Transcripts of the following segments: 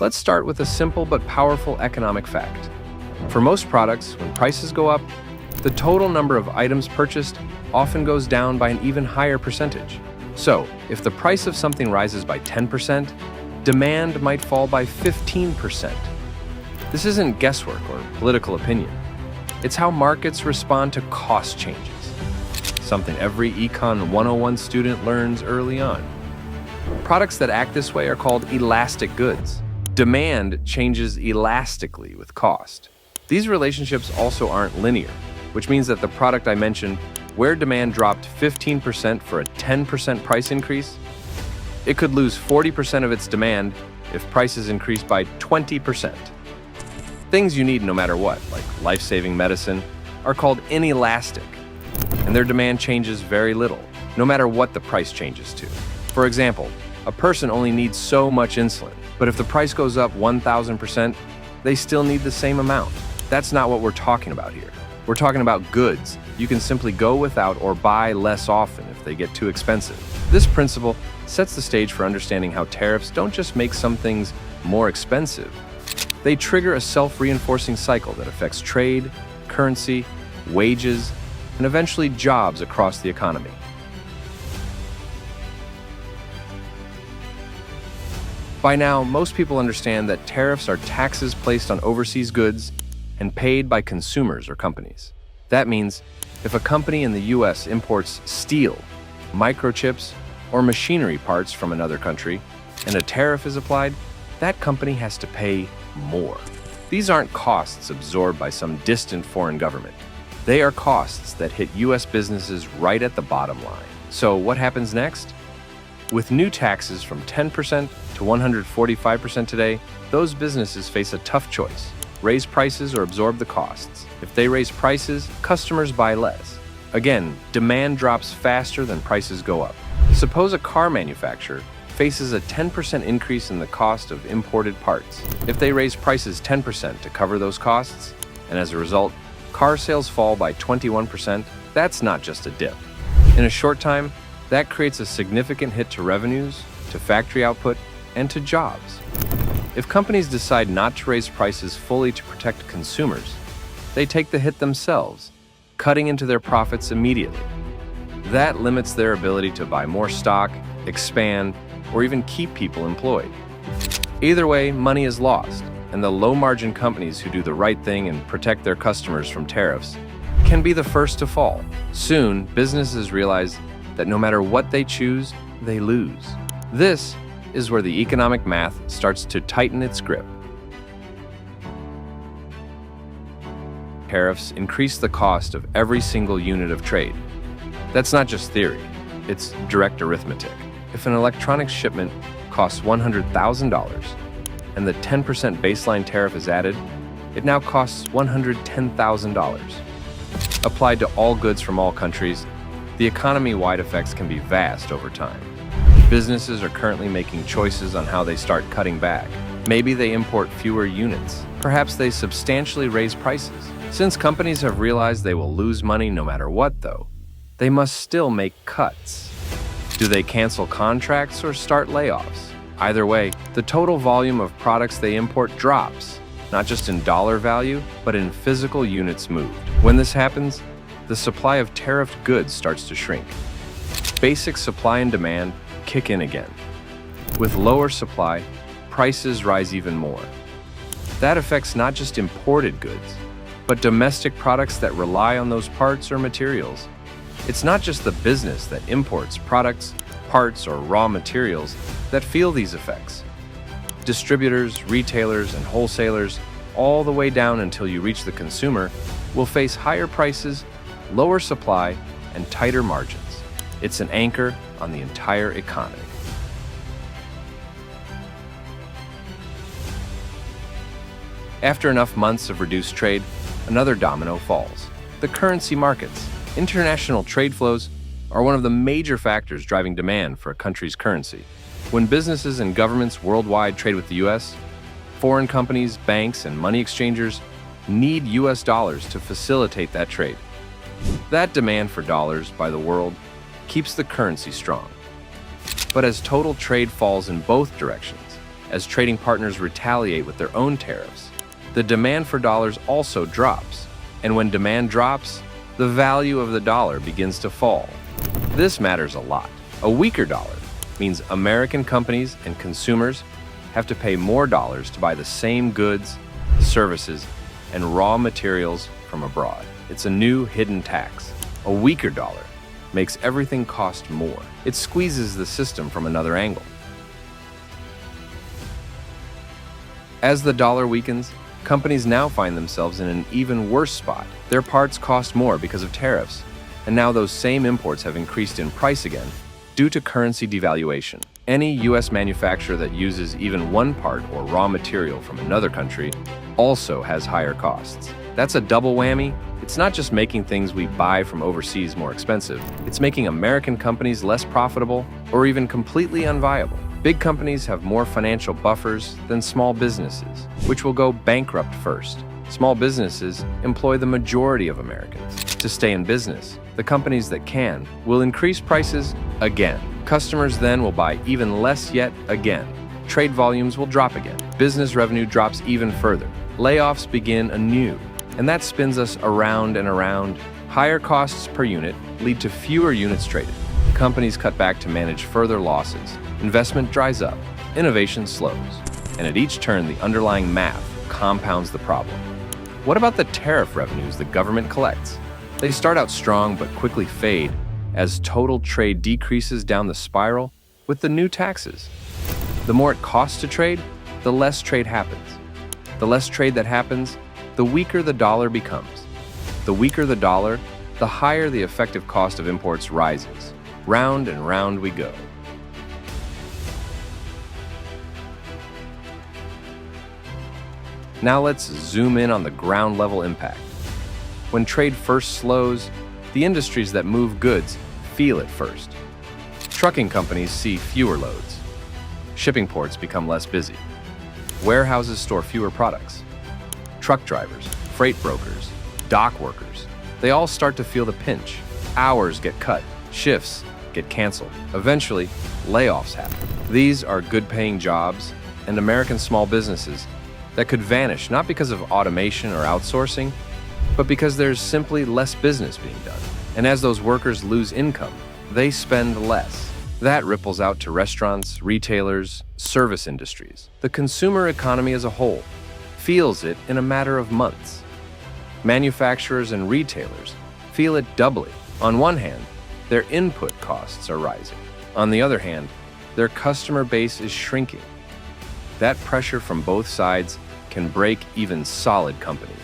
Let's start with a simple but powerful economic fact. For most products, when prices go up, the total number of items purchased often goes down by an even higher percentage. So, if the price of something rises by 10%, demand might fall by 15%. This isn't guesswork or political opinion. It's how markets respond to cost changes, something every Econ 101 student learns early on. Products that act this way are called elastic goods. Demand changes elastically with cost. These relationships also aren't linear, which means that the product I mentioned, where demand dropped 15% for a 10% price increase, it could lose 40% of its demand if prices increase by 20%. Things you need no matter what, like life-saving medicine, are called inelastic, and their demand changes very little, no matter what the price changes to. For example, a person only needs so much insulin, but if the price goes up 1,000%, they still need the same amount. That's not what we're talking about here. We're talking about goods you can simply go without or buy less often if they get too expensive. This principle sets the stage for understanding how tariffs don't just make some things more expensive. They trigger a self-reinforcing cycle that affects trade, currency, wages, and eventually jobs across the economy. By now, most people understand that tariffs are taxes placed on overseas goods and paid by consumers or companies. That means if a company in the US imports steel, microchips, or machinery parts from another country, and a tariff is applied, that company has to pay more. These aren't costs absorbed by some distant foreign government. They are costs that hit US businesses right at the bottom line. So what happens next? With new taxes from 10% to 145% today, those businesses face a tough choice: raise prices or absorb the costs. If they raise prices, customers buy less. Again, demand drops faster than prices go up. Suppose a car manufacturer faces a 10% increase in the cost of imported parts. If they raise prices 10% to cover those costs, and as a result, car sales fall by 21%, that's not just a dip. In a short time, that creates a significant hit to revenues, to factory output, and to jobs. If companies decide not to raise prices fully to protect consumers, they take the hit themselves, cutting into their profits immediately. That limits their ability to buy more stock, expand, or even keep people employed. Either way, money is lost, and the low-margin companies who do the right thing and protect their customers from tariffs can be the first to fall. Soon, businesses realize that no matter what they choose, they lose. This is where the economic math starts to tighten its grip. Tariffs increase the cost of every single unit of trade. That's not just theory, it's direct arithmetic. If an electronics shipment costs $100,000 and the 10% baseline tariff is added, it now costs $110,000. Applied to all goods from all countries, the economy-wide effects can be vast over time. Businesses are currently making choices on how they start cutting back. Maybe they import fewer units. Perhaps they substantially raise prices. Since companies have realized they will lose money no matter what, though, they must still make cuts. Do they cancel contracts or start layoffs? Either way, the total volume of products they import drops, not just in dollar value, but in physical units moved. When this happens, the supply of tariffed goods starts to shrink. Basic supply and demand kick in again. With lower supply, prices rise even more. That affects not just imported goods, but domestic products that rely on those parts or materials. It's not just the business that imports products, parts, or raw materials that feel these effects. Distributors, retailers, and wholesalers, all the way down until you reach the consumer, will face higher prices, lower supply, and tighter margins. It's an anchor on the entire economy. After enough months of reduced trade, another domino falls: the currency markets. International trade flows are one of the major factors driving demand for a country's currency. When businesses and governments worldwide trade with the US, foreign companies, banks, and money exchangers need US dollars to facilitate that trade. That demand for dollars by the world keeps the currency strong. But as total trade falls in both directions, as trading partners retaliate with their own tariffs. The demand for dollars also drops, and when demand drops, the value of the dollar begins to fall. This matters a lot. A weaker dollar means American companies and consumers have to pay more dollars to buy the same goods, services, and raw materials from abroad. It's a new hidden tax. A weaker dollar makes everything cost more. It squeezes the system from another angle. As the dollar weakens, companies now find themselves in an even worse spot. Their parts cost more because of tariffs, and now those same imports have increased in price again due to currency devaluation. Any U.S. manufacturer that uses even one part or raw material from another country also has higher costs. That's a double whammy. It's not just making things we buy from overseas more expensive, it's making American companies less profitable or even completely unviable. Big companies have more financial buffers than small businesses, which will go bankrupt first. Small businesses employ the majority of Americans. To stay in business, the companies that can will increase prices again. Customers then will buy even less yet again. Trade volumes will drop again. Business revenue drops even further. Layoffs begin anew, and that spins us around and around. Higher costs per unit lead to fewer units traded. Companies cut back to manage further losses. Investment dries up. Innovation slows. And at each turn, the underlying math compounds the problem. What about the tariff revenues the government collects? They start out strong but quickly fade as total trade decreases down the spiral with the new taxes. The more it costs to trade, the less trade happens. The less trade that happens, the weaker the dollar becomes. The weaker the dollar, the higher the effective cost of imports rises. Round and round we go. Now let's zoom in on the ground level impact. When trade first slows, the industries that move goods feel it first. Trucking companies see fewer loads. Shipping ports become less busy. Warehouses store fewer products. Truck drivers, freight brokers, dock workers, they all start to feel the pinch. Hours get cut, shifts get canceled. Eventually, layoffs happen. These are good-paying jobs and American small businesses that could vanish not because of automation or outsourcing, but because there's simply less business being done. And as those workers lose income, they spend less. That ripples out to restaurants, retailers, service industries. The consumer economy as a whole feels it in a matter of months. Manufacturers and retailers feel it doubly. On one hand, their input costs are rising. On the other hand, their customer base is shrinking. That pressure from both sides can break even solid companies.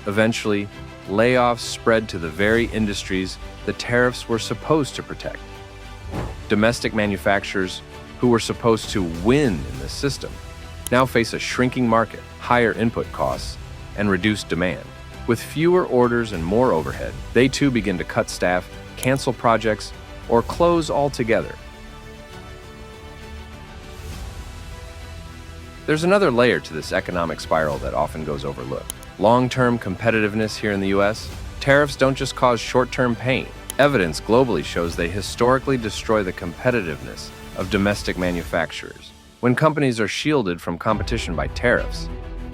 Eventually, layoffs spread to the very industries the tariffs were supposed to protect. Domestic manufacturers, who were supposed to win in this system, now face a shrinking market, higher input costs, and reduced demand. With fewer orders and more overhead, they too begin to cut staff, cancel projects, or close altogether. There's another layer to this economic spiral that often goes overlooked. Long-term competitiveness here in the US. Tariffs don't just cause short-term pain. Evidence globally shows they historically destroy the competitiveness of domestic manufacturers. When companies are shielded from competition by tariffs,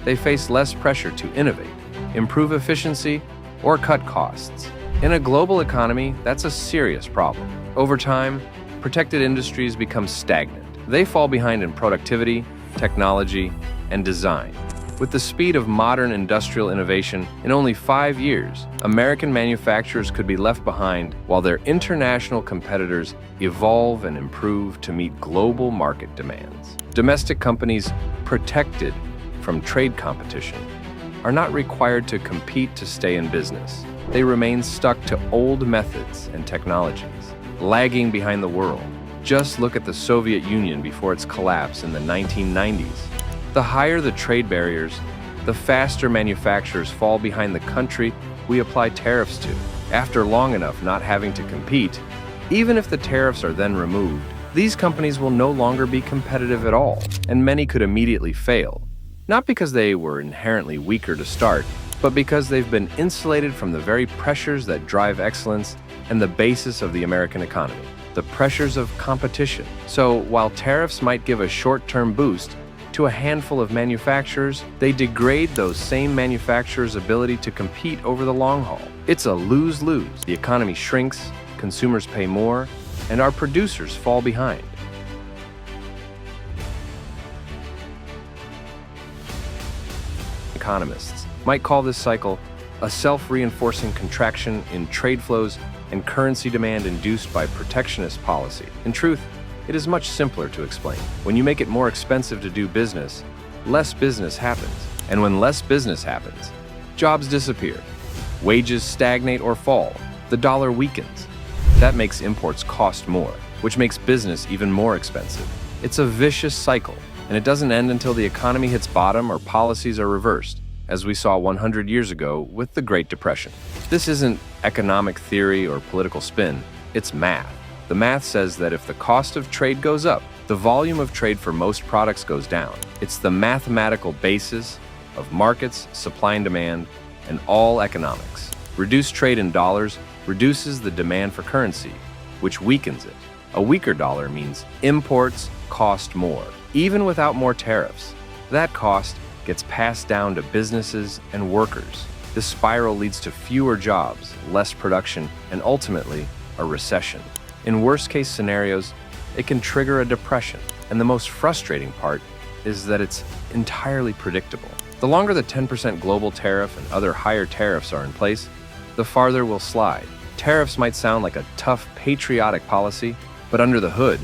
they face less pressure to innovate, improve efficiency, or cut costs. In a global economy, that's a serious problem. Over time, protected industries become stagnant. They fall behind in productivity, technology, and design. With the speed of modern industrial innovation, in only 5 years, American manufacturers could be left behind while their international competitors evolve and improve to meet global market demands. Domestic companies protected from trade competition are not required to compete to stay in business. They remain stuck to old methods and technologies, lagging behind the world. Just look at the Soviet Union before its collapse in the 1990s. The higher the trade barriers, the faster manufacturers fall behind the country we apply tariffs to. After long enough not having to compete, even if the tariffs are then removed, these companies will no longer be competitive at all, and many could immediately fail. Not because they were inherently weaker to start, but because they've been insulated from the very pressures that drive excellence and the basis of the American economy. the pressures of competition. So while tariffs might give a short-term boost to a handful of manufacturers, they degrade those same manufacturers' ability to compete over the long haul. It's a lose-lose. The economy shrinks, consumers pay more, and our producers fall behind. Economists might call this cycle a self-reinforcing contraction in trade flows and currency demand induced by protectionist policy. In truth, it is much simpler to explain. When you make it more expensive to do business, less business happens. And when less business happens, jobs disappear, wages stagnate or fall, the dollar weakens. That makes imports cost more, which makes business even more expensive. It's a vicious cycle, and it doesn't end until the economy hits bottom or policies are reversed, as we saw 100 years ago with the Great Depression. This isn't economic theory or political spin, it's math. The math says that if the cost of trade goes up, the volume of trade for most products goes down. It's the mathematical basis of markets, supply and demand, and all economics. Reduced trade in dollars reduces the demand for currency, which weakens it. A weaker dollar means imports cost more. Even without more tariffs, that cost gets passed down to businesses and workers. This spiral leads to fewer jobs, less production, and ultimately, a recession. In worst-case scenarios, it can trigger a depression, and the most frustrating part is that it's entirely predictable. The longer the 10% global tariff and other higher tariffs are in place, the farther we'll slide. Tariffs might sound like a tough, patriotic policy, but under the hood,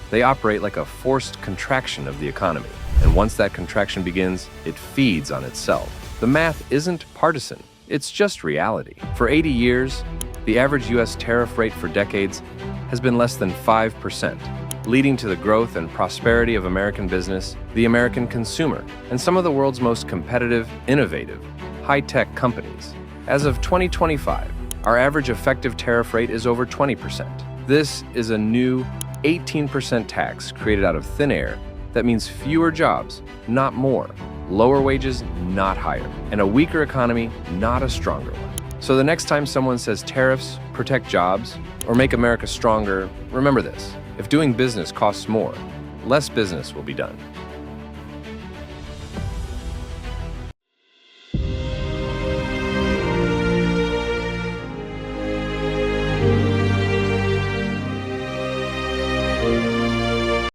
they operate like a forced contraction of the economy. And once that contraction begins, it feeds on itself. The math isn't partisan, it's just reality. For 80 years, the average US tariff rate for decades has been less than 5%, leading to the growth and prosperity of American business, the American consumer, and some of the world's most competitive, innovative, high-tech companies. As of 2025, our average effective tariff rate is over 20%. This is a new 18% tax created out of thin air that means fewer jobs, not more, lower wages, not higher, and a weaker economy, not a stronger one. So the next time someone says tariffs protect jobs or make America stronger, remember this: if doing business costs more, less business will be done.